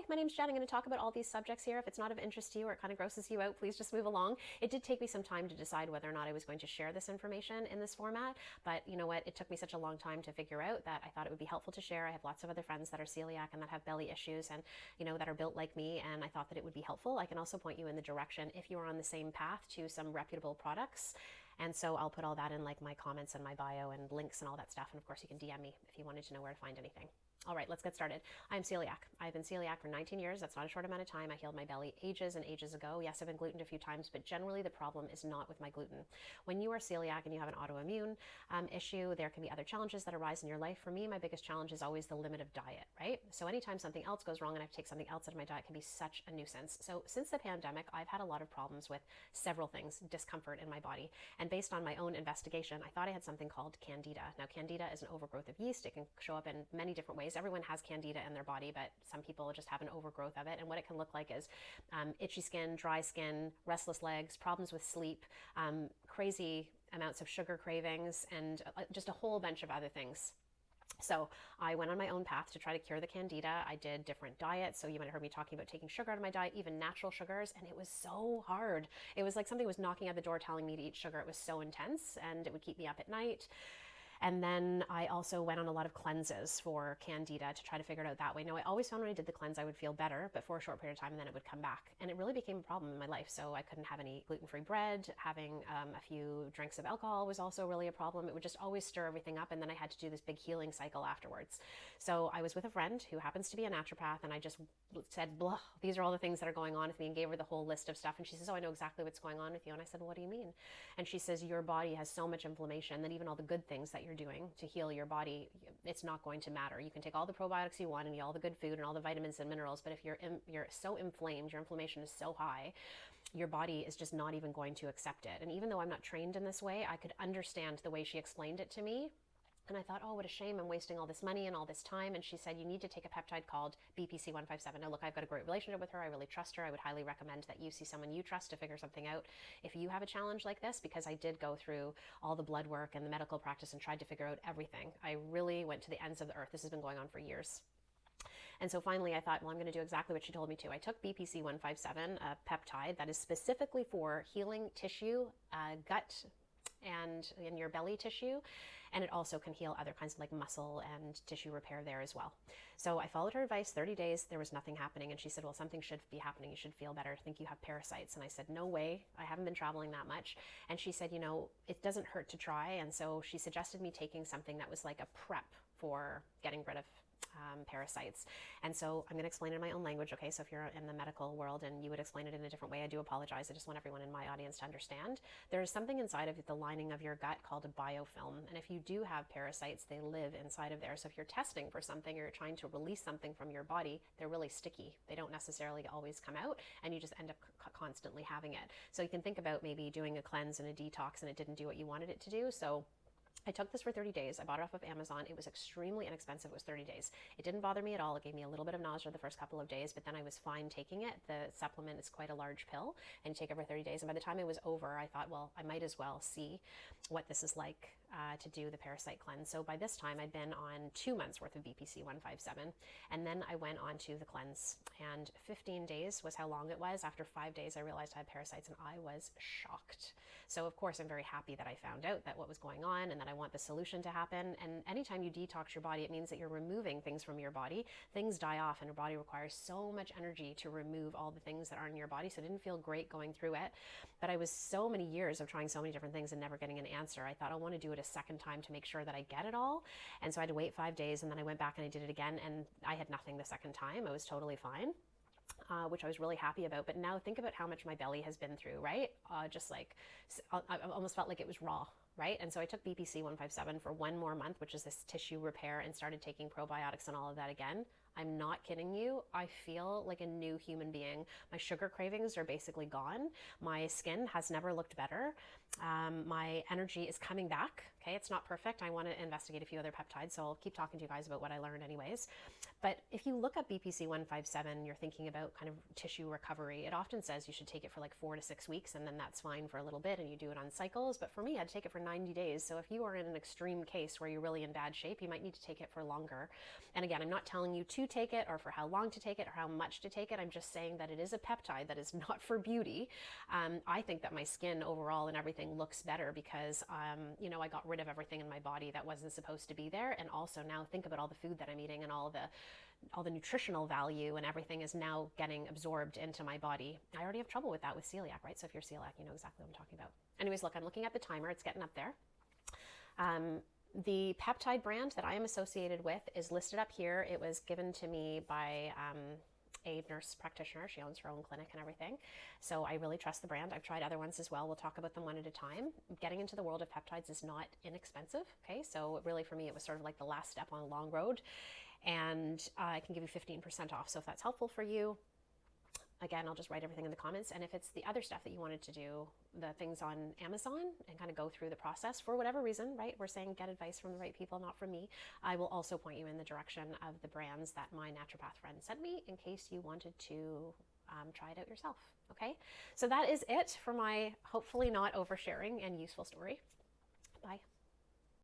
Hi, my name's Jen. I'm going to talk about all these subjects here. If it's not of interest to you or it kind of grosses you out, please just move along. It did take me some time to decide whether or not I was going to share this information in this format, but you know what? It took me such a long time to figure out that I thought it would be helpful to share. I have lots of other friends that are celiac and that have belly issues and, you know, that are built like me, and I thought that it would be helpful. I can also point you in the direction, if you are on the same path, to some reputable products. And so I'll put all that in like my comments and my bio and links and all that stuff. And of course you can DM me if you wanted to know where to find anything. All right, let's get started. I'm celiac. I've been celiac for 19 years. That's not a short amount of time. I healed my belly ages and ages ago. Yes, I've been glutened a few times, but generally the problem is not with my gluten. When you are celiac and you have an autoimmune issue, there can be other challenges that arise in your life. For me, my biggest challenge is always the limit of diet, right? So anytime something else goes wrong and I have to take something else out of my diet, can be such a nuisance. So since the pandemic, I've had a lot of problems with several things, discomfort in my body. And based on my own investigation, I thought I had something called Candida. Now, Candida is an overgrowth of yeast. It can show up in many different ways. Everyone has Candida in their body, but some people just have an overgrowth of it. And what it can look like is itchy skin, dry skin, restless legs, problems with sleep, crazy amounts of sugar cravings, and just a whole bunch of other things. So I went on my own path to try to cure the Candida. I did different diets. So you might have heard me talking about taking sugar out of my diet, even natural sugars. And it was so hard. It was like something was knocking at the door telling me to eat sugar. It was so intense and it would keep me up at night. And then I also went on a lot of cleanses for Candida to try to figure it out that way. Now, I always found when I did the cleanse, I would feel better, but for a short period of time, and then it would come back. And it really became a problem in my life. So I couldn't have any gluten-free bread. Having a few drinks of alcohol was also really a problem. It would just always stir everything up. And then I had to do this big healing cycle afterwards. So I was with a friend who happens to be a naturopath, and I just said, blah, these are all the things that are going on with me, and gave her the whole list of stuff. And she says, oh, I know exactly what's going on with you. And I said, well, what do you mean? And she says, your body has so much inflammation that even all the good things that you're doing to heal your body, it's not going to matter. You can take all the probiotics you want and eat all the good food and all the vitamins and minerals, but if you're so inflamed, your inflammation is so high, your body is just not even going to accept it. And even though I'm not trained in this way, I could understand the way she explained it to me. And I thought, oh, what a shame, I'm wasting all this money and all this time. And she said, you need to take a peptide called BPC 157. Now, look, I've got a great relationship with her. I really trust her. I would highly recommend that you see someone you trust to figure something out if you have a challenge like this, because I did go through all the blood work and the medical practice and tried to figure out everything. I really went to the ends of the earth. This has been going on for years. And so finally I thought, well, I'm going to do exactly what she told me to. I took BPC 157, a peptide that is specifically for healing tissue, gut, and in your belly tissue, and it also can heal other kinds of like muscle and tissue repair there as well. So I followed her advice. 30 days, there was nothing happening, and she said, well, something should be happening. You should feel better. I think you have parasites. And I said, no way, I haven't been traveling that much. And she said, you know, it doesn't hurt to try. And so she suggested me taking something that was like a prep for getting rid of parasites. And so I'm going to explain it in my own language, okay? So if you're in the medical world and you would explain it in a different way, I do apologize. I just want everyone in my audience to understand. There's something inside of the lining of your gut called a biofilm. And if you do have parasites, they live inside of there. So if you're testing for something or you're trying to release something from your body, they're really sticky. They don't necessarily always come out, and you just end up constantly having it. So you can think about maybe doing a cleanse and a detox and it didn't do what you wanted it to do. So I took this for 30 days. I bought it off of Amazon. It was extremely inexpensive. It was 30 days. It didn't bother me at all. It gave me a little bit of nausea the first couple of days, but then I was fine taking it. The supplement is quite a large pill, and you take it for 30 days. And by the time it was over, I thought, well, I might as well see what this is like to do the Parasite cleanse. So by this time, I'd been on 2 months worth of BPC 157, and then I went on to the cleanse. And 15 days was how long it was. After 5 days, I realized I had parasites, and I was shocked. So of course, I'm very happy that I found out that what was going on and that I want the solution to happen. And anytime you detox your body, it means that you're removing things from your body. Things die off, and your body requires so much energy to remove all the things that are in your body. So it didn't feel great going through it. But I was so many years of trying so many different things and never getting an answer. I thought I want to do it a second time to make sure that I get it all. And so I had to wait 5 days, and then I went back and I did it again, and I had nothing the second time. I was totally fine. Which I was really happy about. But now think about how much my belly has been through, right? Just like, I almost felt like it was raw, right? And so I took BPC 157 for 1 more month, which is this tissue repair, and started taking probiotics and all of that again. I'm not kidding you. I feel like a new human being. My sugar cravings are basically gone. My skin has never looked better. My energy is coming back. Okay, it's not perfect. I want to investigate a few other peptides, so I'll keep talking to you guys about what I learned anyways. But if you look up BPC 157, you're thinking about kind of tissue recovery. It often says you should take it for like 4 to 6 weeks, and then that's fine for a little bit, and you do it on cycles. But for me, I'd take it for 90 days. So if you are in an extreme case where you're really in bad shape, you might need to take it for longer. And again, I'm not telling you to take it or for how long to take it or how much to take it. I'm just saying that it is a peptide that is not for beauty. I think that my skin overall and everything looks better because, you know, I got rid of everything in my body that wasn't supposed to be there. And also now think about all the food that I'm eating and all the nutritional value and everything is now getting absorbed into my body. I already have trouble with that with celiac, right? So if you're celiac, you know exactly what I'm talking about. Anyways, look, I'm looking at the timer. It's getting up there. The peptide brand that I am associated with is listed up here. It was given to me by a nurse practitioner. She owns her own clinic and everything. So I really trust the brand. I've tried other ones as well. We'll talk about them one at a time. Getting into the world of peptides is not inexpensive. Okay, so really for me, it was sort of like the last step on a long road. And I can give you 15% off. So if that's helpful for you, again, I'll just write everything in the comments. And if it's the other stuff that you wanted to do, the things on Amazon and kind of go through the process for whatever reason, right? We're saying get advice from the right people, not from me. I will also point you in the direction of the brands that my naturopath friend sent me in case you wanted to try it out yourself. Okay, so that is it for my hopefully not oversharing and useful story. Bye.